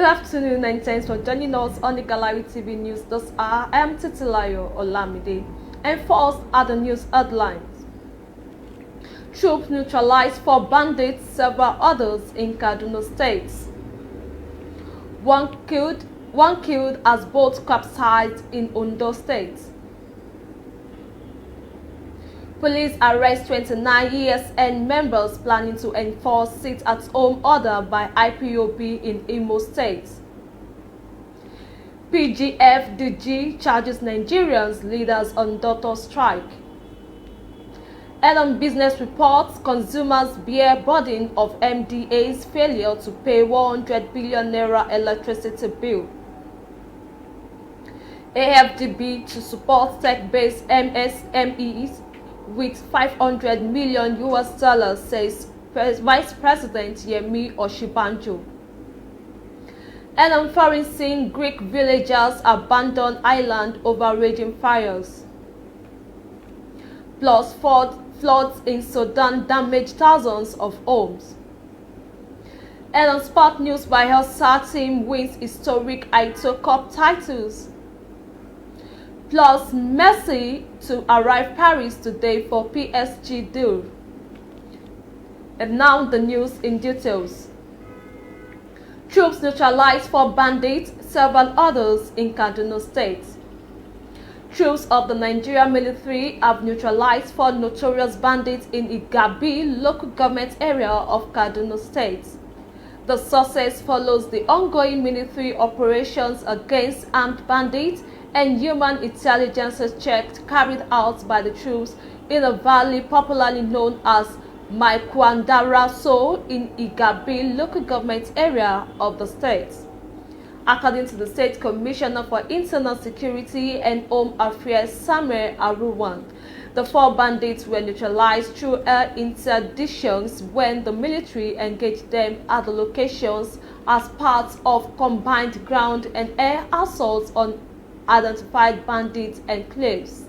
afternoon and thanks for joining us on the Gallery TV News this hour. I am Titilayo Olamide, and first are the news headlines. Troops neutralized 4 bandits, several others in Kaduna State. One killed as boat capsized in Ondo State. Police arrest 29 ESN members planning to enforce sit-at-home order by IPOB in Imo State. PGFDG charges Nigerians leaders on daughter strike. And on business reports, consumers bear burden of MDA's failure to pay 100 billion naira electricity bill. AFDB to support tech-based MSMEs with $500 million, says Vice President Yemi Oshibanjo. And on foreign scene, Greek villagers abandon island over raging fires. Plus, floods in Sudan damage thousands of homes. And on sport news, Bayelsa team wins historic Aito Cup titles. Plus, Messi to arrive Paris today for PSG deal. And now the news in details. Troops neutralized 4 bandits, several others in Kaduna State. Troops of the Nigerian military have neutralized 4 notorious bandits in Igabi local government area of Kaduna State. The success follows the ongoing military operations against armed bandits and human intelligence checks carried out by the troops in a valley popularly known as Maikwandaraso in Igabi local government area of the state. According to the State Commissioner for Internal Security and Home Affairs, Samuel Aruwan, the 4 bandits were neutralized through air interdictions when the military engaged them at the locations as part of combined ground and air assaults on identified bandit enclaves.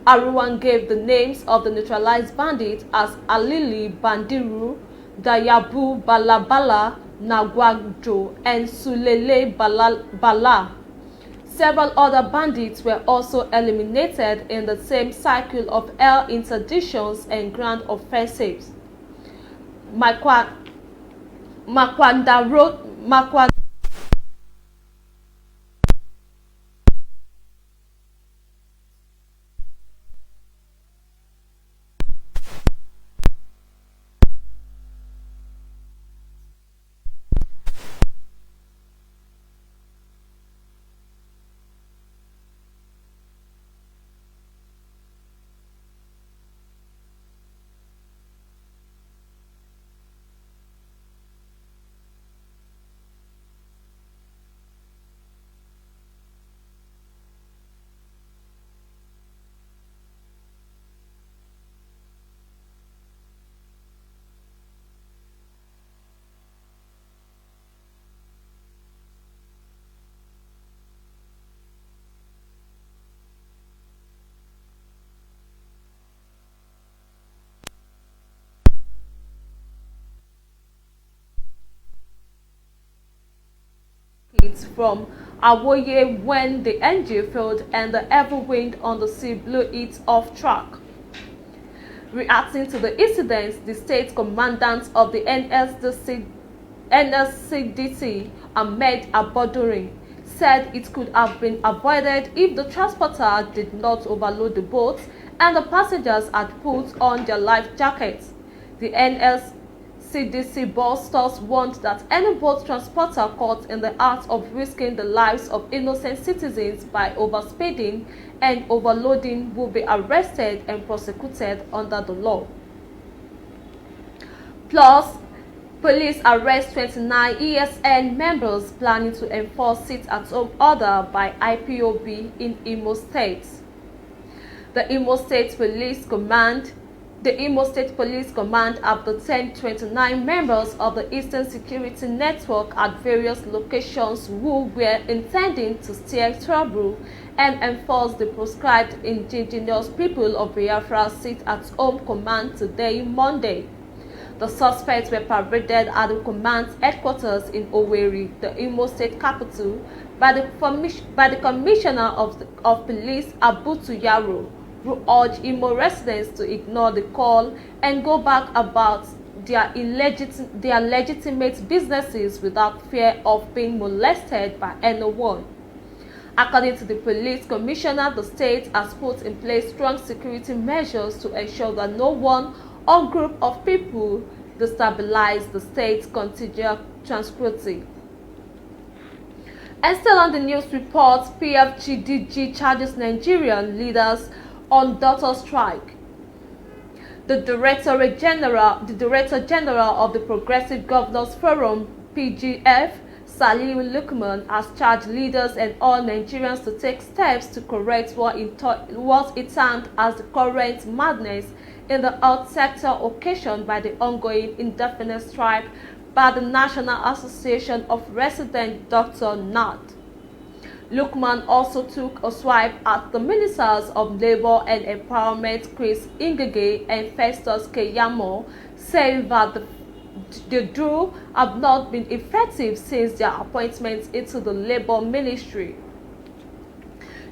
Aruwan gave the names of the neutralized bandits as Alili Bandiru, Dayabu Balabala, Nagwajo, and Sulele Bala. Several other bandits were also eliminated in the same cycle of air interdictions and ground offensives. From Awoye when the engine failed and the heavy wind on the sea blew it off track. Reacting to the incident, the state commandant of the NSCDC, Ahmed Abodurin, said it could have been avoided if the transporter did not overload the boat and the passengers had put on their life jackets. The NSCDC boss thus warned that any boat transporter caught in the act of risking the lives of innocent citizens by overspeeding and overloading will be arrested and prosecuted under the law. Plus, police arrest 29 ESN members planning to enforce sit-at-home order by IPOB in Imo State. The Imo State Police Command have detained 29 members of the Eastern Security Network at various locations who were intending to steer trouble and enforce the prescribed indigenous people of Biafra sit-at-home command today, Monday. The suspects were paraded at the command's headquarters in Owerri, the Imo State capital, by the Commissioner of Police Abutu Yaro, who urged Imo residents to ignore the call and go back about their legitimate businesses without fear of being molested by anyone. According to the police commissioner, the state has put in place strong security measures to ensure that no one or group of people destabilize the state's continued tranquility. And still on the news reports, PFGDG charges Nigerian leaders on daughter strike. The Director General of the Progressive Governors Forum, PGF, Saliu Lukman, has charged leaders and all Nigerians to take steps to correct what it termed as the current madness in the health sector occasioned by the ongoing indefinite strike by the National Association of Resident Doctors (NARD). Lukman also took a swipe at the Ministers of Labour and Empowerment Chris Ngige and Festus Keyamo, saying that the duo have not been effective since their appointments into the Labour Ministry.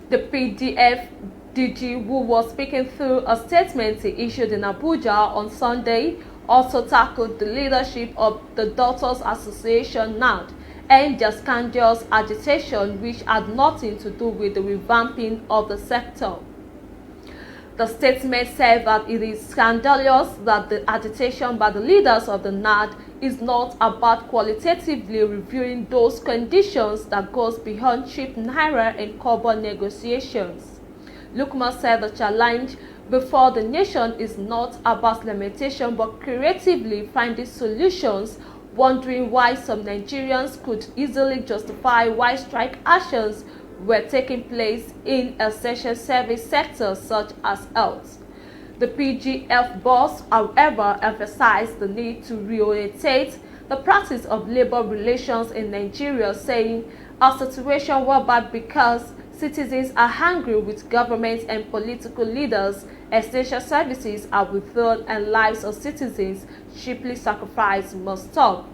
The PDF DG, who was speaking through a statement he issued in Abuja on Sunday, also tackled the leadership of the Doctors Association (NARD) and their scandalous agitation, which had nothing to do with the revamping of the sector. The statement said that it is scandalous that the agitation by the leaders of the NARD is not about qualitatively reviewing those conditions that goes beyond cheap naira and kobo negotiations. Lukman said the challenge before the nation is not about lamentation but creatively finding solutions, wondering why some Nigerians could easily justify why strike actions were taking place in essential service sectors such as health. The PGF boss, however, emphasized the need to reorientate the practice of labor relations in Nigeria, saying a situation whereby because citizens are angry with government and political leaders, essential services are withdrawn and lives of citizens cheaply sacrificed must stop.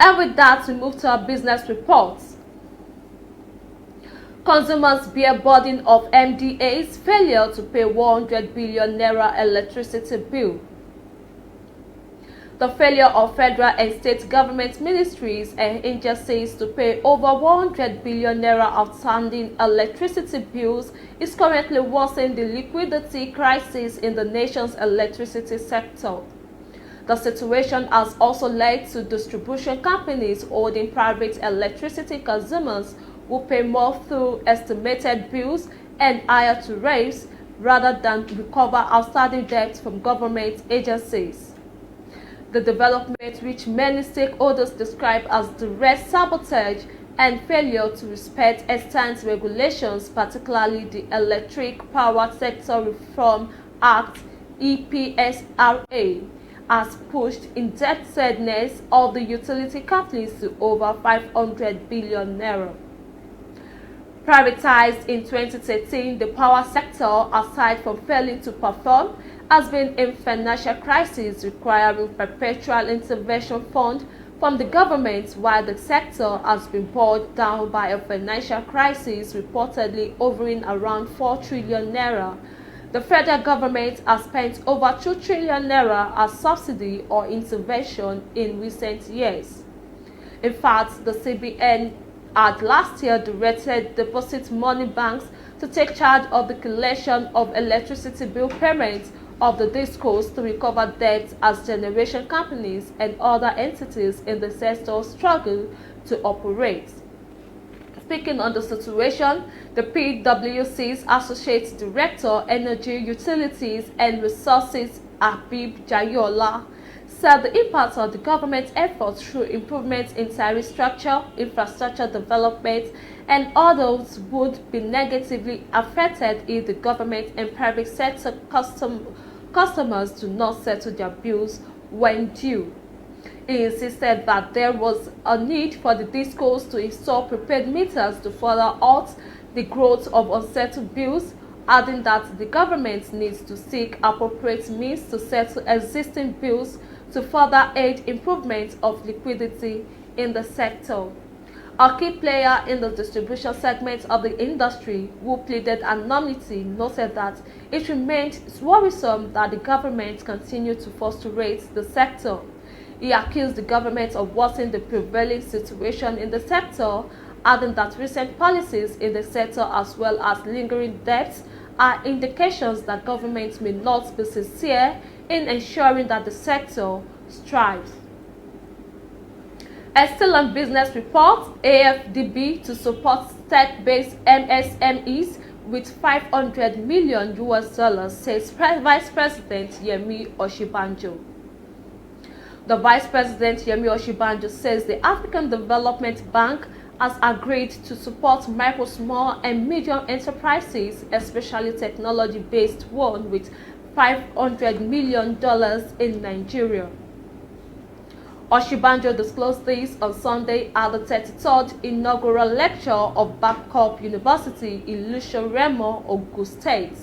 And with that, we move to our business reports. Consumers bear burden of MDA's failure to pay 100 billion naira electricity bill. The failure of federal and state government ministries and agencies to pay over 100 billion naira outstanding electricity bills is currently worsening the liquidity crisis in the nation's electricity sector. The situation has also led to distribution companies holding private electricity consumers who pay more through estimated bills and higher tariffs rather than recover outstanding debts from government agencies. The development, which many stakeholders describe as direct sabotage and failure to respect extant regulations, particularly the Electric Power Sector Reform Act (EPSRA), has pushed indebtedness of the utility companies to over 500 billion naira. Privatized in 2013, the power sector, aside from failing to perform, has been in financial crisis, requiring perpetual intervention fund from the government, while the sector has been bogged down by a financial crisis reportedly hovering around 4 trillion naira. The federal government has spent over 2 trillion naira as subsidy or intervention in recent years. In fact, the CBN had last year directed deposit money banks to take charge of the collection of electricity bill payments of the discos to recover debts as generation companies and other entities in the sector struggle to operate. Speaking on the situation, the PwC's Associate Director, Energy, Utilities and Resources, Habib Jayola, said the impact of the government efforts through improvements in tariff structure, infrastructure development, and others would be negatively affected if the government and private sector customers do not settle their bills when due. He insisted that there was a need for the discos to install prepaid meters to further halt the growth of unsettled bills, adding that the government needs to seek appropriate means to settle existing bills to further aid improvement of liquidity in the sector. A key player in the distribution segment of the industry, who pleaded anonymity, noted that it remained worrisome that the government continued to frustrate the sector. He accused the government of worsening the prevailing situation in the sector, adding that recent policies in the sector as well as lingering debts are indications that government may not be sincere in ensuring that the sector strives. Still on business report, AFDB to support tech-based MSMEs with $500 million, says Vice President Yemi Osinbajo. The Vice President Yemi Osinbajo says the African Development Bank has agreed to support micro, small and medium enterprises, especially technology-based one, with $500 million in Nigeria. Osinbajo disclosed this on Sunday at the 33rd inaugural lecture of Babcock University in Lusho-Remo, Ogun State.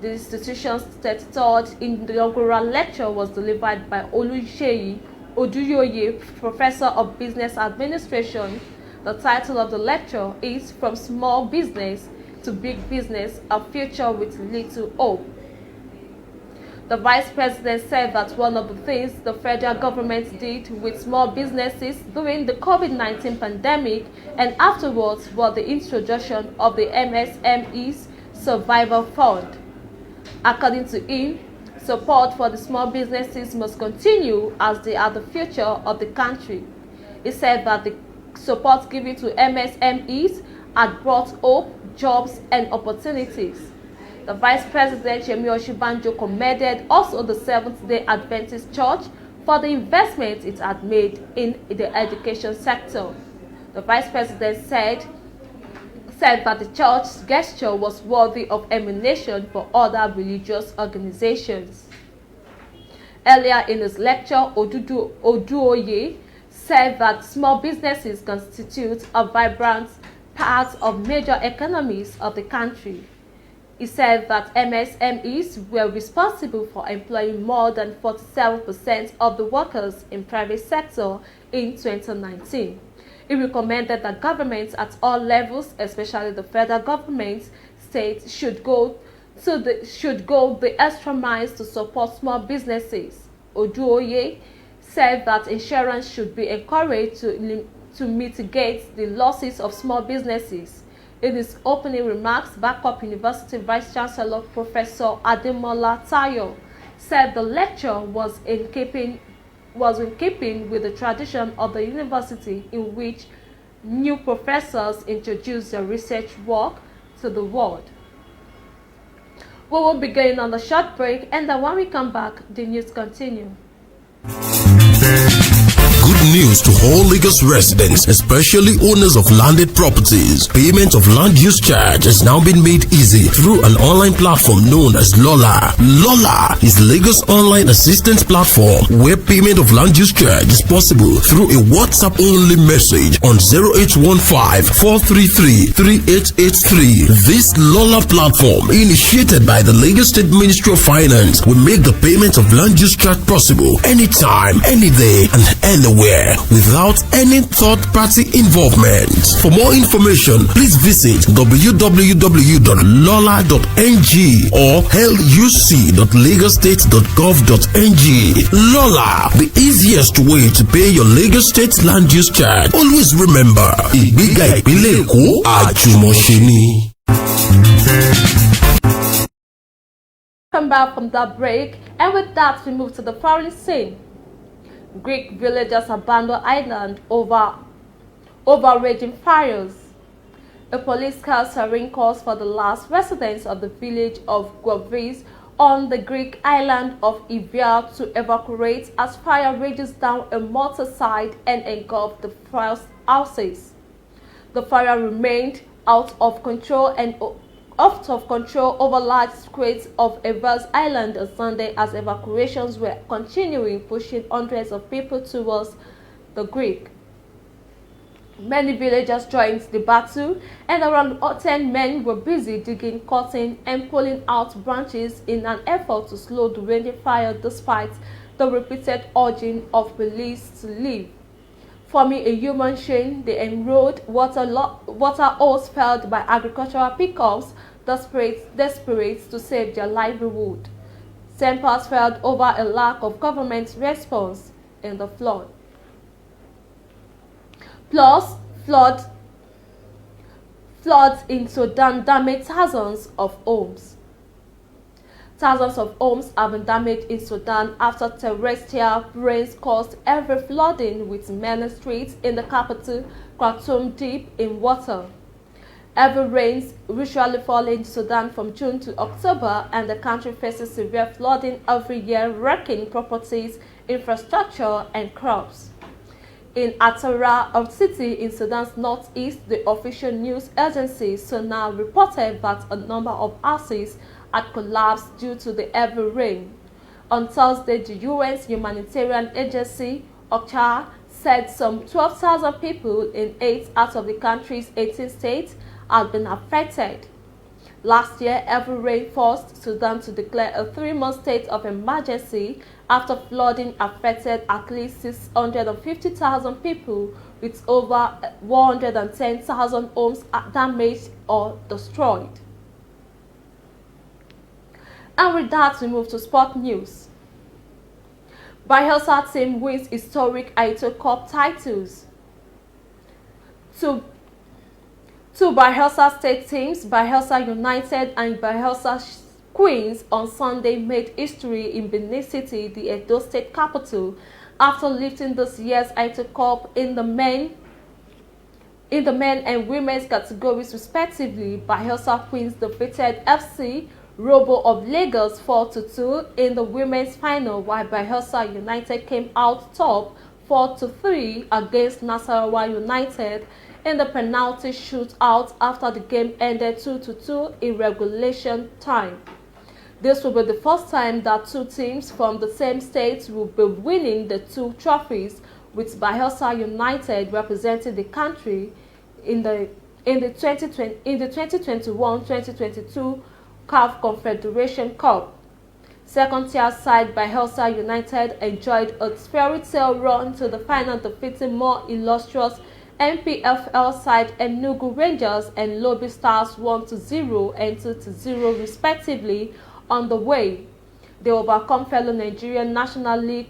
The institution's 33rd inaugural lecture was delivered by Oluseyi Oduyoye, Professor of Business Administration. The title of the lecture is From Small Business to Big Business, A Future with Little Hope. The Vice President said that one of the things the federal government did with small businesses during the COVID-19 pandemic and afterwards was the introduction of the MSMEs Survival Fund. According to him, support for the small businesses must continue as they are the future of the country. He said that the support given to MSMEs had brought hope, jobs, and opportunities. The Vice President Yemi Osinbajo commended also the Seventh-day Adventist Church for the investment it had made in the education sector. The Vice President said that the church's gesture was worthy of emulation for other religious organizations. Earlier in his lecture, Oduoye said that small businesses constitute a vibrant part of major economies of the country. He said that MSMEs were responsible for employing more than 47% of the workers in private sector in 2019. He recommended that governments at all levels, especially the federal government, states, should go the extra miles to support small businesses. Oduoye said that insurance should be encouraged to mitigate the losses of small businesses. In his opening remarks, Babcock University Vice Chancellor Professor Ademola Tayo said the lecture was in keeping with the tradition of the university, in which new professors introduce their research work to the world. We will be going on a short break, and then when we come back, the news continue. Good news to all Lagos residents, especially owners of landed properties. Payment of land use charge has now been made easy through an online platform known as Lola. Lola is Lagos online assistance platform where payment of land use charge is possible through a WhatsApp-only message on 0815-433-3883. This Lola platform, initiated by the Lagos State Ministry of Finance, will make the payment of land use charge possible anytime, any day, and anywhere, without any third-party involvement. For more information, please visit www.lola.ng or luc.lagostate.gov.ng. Lola, the easiest way to pay your Lagos State land use charge. Always remember, Ìgbéga ìpínlẹ̀ Èkó àjùmọ̀ṣe ni. Come back from that break, and with that we move to the foreign scene. Greek villagers abandon island over raging fires. A police car siren calls for the last residents of the village of Guavis on the Greek island of Evia to evacuate as fire rages down a mountain-side and engulfed the first houses. The fire remained out of control over large swathes of Evers Island on Sunday as evacuations were continuing, pushing hundreds of people towards the Greek. Many villagers joined the battle, and around 10 men were busy digging, cutting, and pulling out branches in an effort to slow the raging fire despite the repeated urging of police to leave. Forming a human chain, they enrolled water hose felled by agricultural pickups, desperate to save their livelihood. Tempers felt over a lack of government response in the flood. Plus, floods in Sudan damaged thousands of homes. Thousands of homes have been damaged in Sudan after terrestrial rains caused heavy flooding, with many streets in the capital Khartoum deep in water. Heavy rains usually fall in Sudan from June to October, and the country faces severe flooding every year, wrecking properties, infrastructure, and crops. In Atara, a city in Sudan's northeast, the official news agency SONA reported that a number of houses had collapsed due to the heavy rain. On Thursday, the UN's humanitarian agency, OCHA, said some 12,000 people in 8 out of the country's 18 states had been affected. Last year, heavy rain forced Sudan to declare a 3-month state of emergency after flooding affected at least 650,000 people, with over 110,000 homes damaged or destroyed. And with that, we move to sport news. Bayelsa team wins historic Aito Cup titles. Two Bayelsa State teams, Bayelsa United and Bayelsa Queens, on Sunday made history in Benin City, the Edo State capital, after lifting this year's Aito Cup in the men and women's categories respectively. Bayelsa Queens defeated FC Robo of Lagos 4-2 in the women's final, while Bayelsa United came out top 4-3 against Nasarawa United in the penalty shootout after the game ended 2-2 in regulation time. This will be the first time that two teams from the same state will be winning the two trophies, with Bayelsa United representing the country in the 2021-2022 CAF Confederation Cup. Second-tier side Bayelsa United enjoyed a fairy tale run to the final, defeating more illustrious NPFL side Enugu Rangers and Lobby Stars 1-0 and 2-0 respectively on the way. They overcome fellow Nigerian National League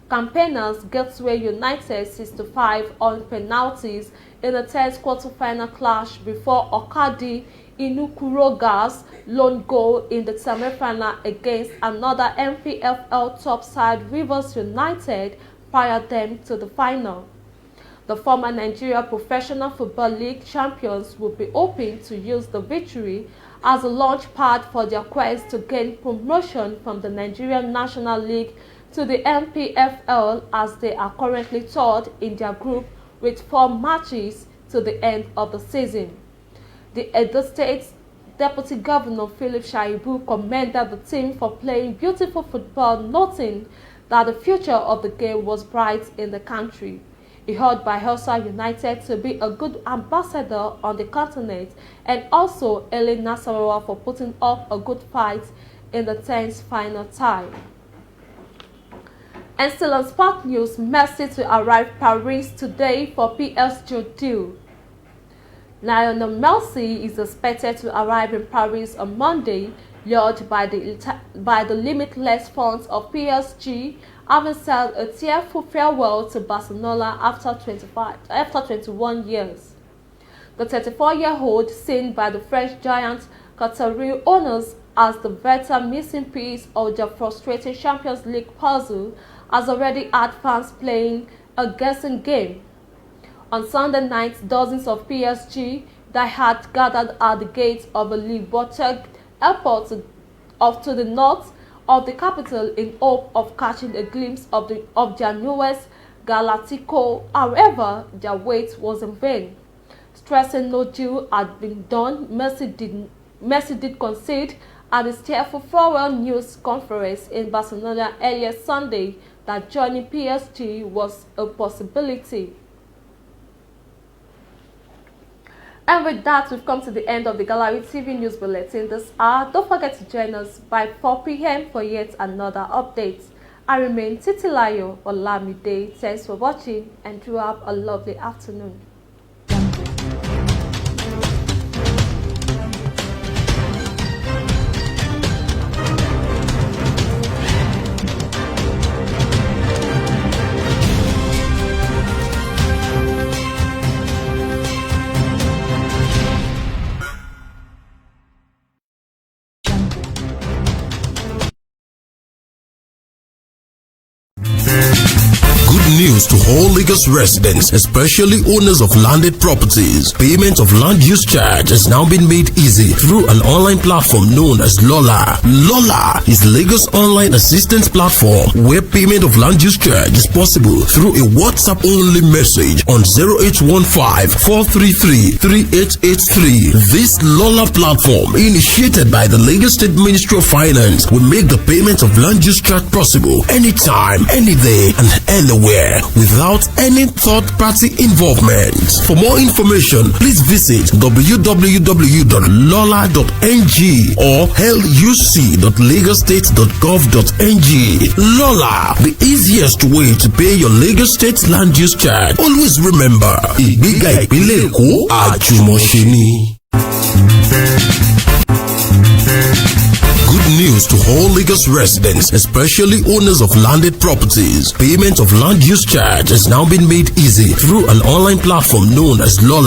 campaigners Gateway United 6-5 on penalties in a 10th quarter-final clash before Okadi Inukuroga's lone goal in the semi-final against another NPFL top side Rivers United fired them to the final. The former Nigeria Professional Football League champions will be hoping to use the victory as a launch pad for their quest to gain promotion from the Nigerian National League to the NPFL, as they are currently third in their group with 4 matches to the end of the season. The Edo State Deputy Governor Philip Shaibu commended the team for playing beautiful football, noting that the future of the game was bright in the country. He held Bayelsa United to be a good ambassador on the continent, and also hailing Nasarawa for putting up a good fight in the 10th final tie. And still on sport news, Messi to arrive Paris today for PSG deal. Lionel Messi is expected to arrive in Paris on Monday, lured by the limitless funds of PSG, having said a tearful farewell to Barcelona after 21 years. The 34-year-old, seen by the French giant Qatari owners as the veteran missing piece of their frustrating Champions League puzzle, has already had fans playing a guessing game. On Sunday night, dozens of PSG that had gathered at the gates of a Le Bourget airport to the north of the capital in hope of catching a glimpse of their newest Galactico. However, their wait was in vain. Stressing no deal had been done, Messi did concede at his tearful farewell news conference in Barcelona earlier Sunday that joining PSG was a possibility. And with that, we've come to the end of the Gallery TV News Bulletin this hour. Don't forget to join us by 4 p.m. for yet another update. I remain Titilayo Olamide. Thanks for watching and do have a lovely afternoon. Good news to all Lagos residents, especially owners of landed properties. Payment of land use charge has now been made easy through an online platform known as Lola. Lola is Lagos online assistance platform where payment of land use charge is possible through a WhatsApp-only message on 0815-433-3883. This Lola platform, initiated by the Lagos State Ministry of Finance, will make the payment of land use charge possible anytime, any day, and anywhere without any third-party involvement. For more information, please visit www.lola.ng or luc.lagostate.gov.ng. Lola, the easiest way to pay your Lagos State land use charge. Always remember, ìgbéga ìpínlẹ̀ Èkó àjùmọ̀ṣe ni. Good news to all Lagos residents, especially owners of landed properties. Payment of land use charge has now been made easy through an online platform known as Lola.